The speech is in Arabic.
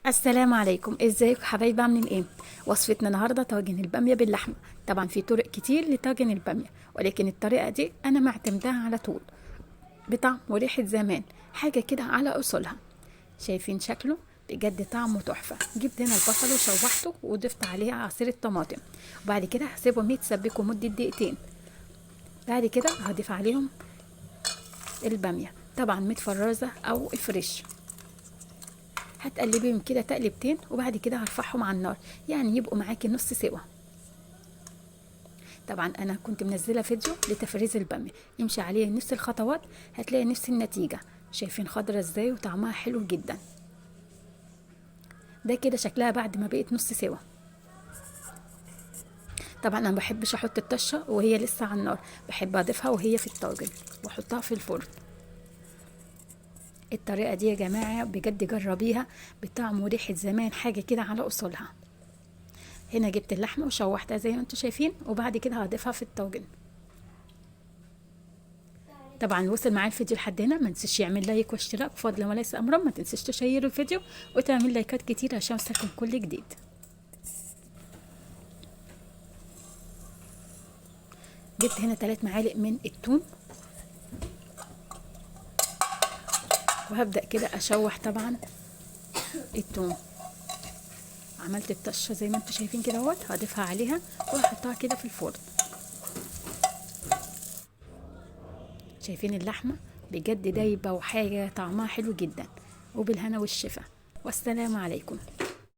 السلام عليكم، ازيكم حبايبي؟ عاملين ايه؟ وصفتنا النهارده طاجن الباميه باللحمه. طبعا في طرق كتير لطاجن الباميه، ولكن الطريقه دي انا معتمداها على طول، بطعم وريحه زمان، حاجه كده على اصولها. شايفين شكله؟ بجد طعمه تحفه. جبت هنا البصل وشوحته وضفت عليه عصير الطماطم، وبعد كده هسيبهم يتسبكوا مده دقيقتين. بعد كده هضيف عليهم الباميه، طبعا متفرزه او فريش. هتقلبيهم كده تقلبتين، وبعد كده هرفعهم على النار، يعني يبقوا معاكي نص سوا. طبعا انا كنت منزله فيديو لتفريز الباميه، امشي عليه نفس الخطوات هتلاقي نفس النتيجه. شايفين خضرة ازاي وطعمها حلو جدا؟ ده كده شكلها بعد ما بقت نص سوا. طبعا انا ما بحبش احط الطشه وهي لسه على النار، بحب اضيفها وهي في الطاجن واحطها في الفرن. الطريقه دي يا جماعه بجد جربيها، بطعم وريحه زمان، حاجه كده على اصولها. هنا جبت اللحمه وشوحتها زي ما انتم شايفين، وبعد كده هضيفها في الطاجن. طبعا وصل معايا الفيديو لحد هنا، ما تنسيش يعمل لايك واشتراك، فضلا وليس امرا. ما تنسيش تشير الفيديو وتعمل لايكات كتير عشان يوصلكم كل جديد. جبت هنا 3 معالق من الثوم، وهبدا كده اشوح طبعا الثوم. عملت الطشه زي ما انتم شايفين كده اهوت، هضيفها عليها وهحطها كده في الفرن. شايفين اللحمه بجد دايبه وحاجه طعمها حلو جدا. وبالهنا والشفا، والسلام عليكم.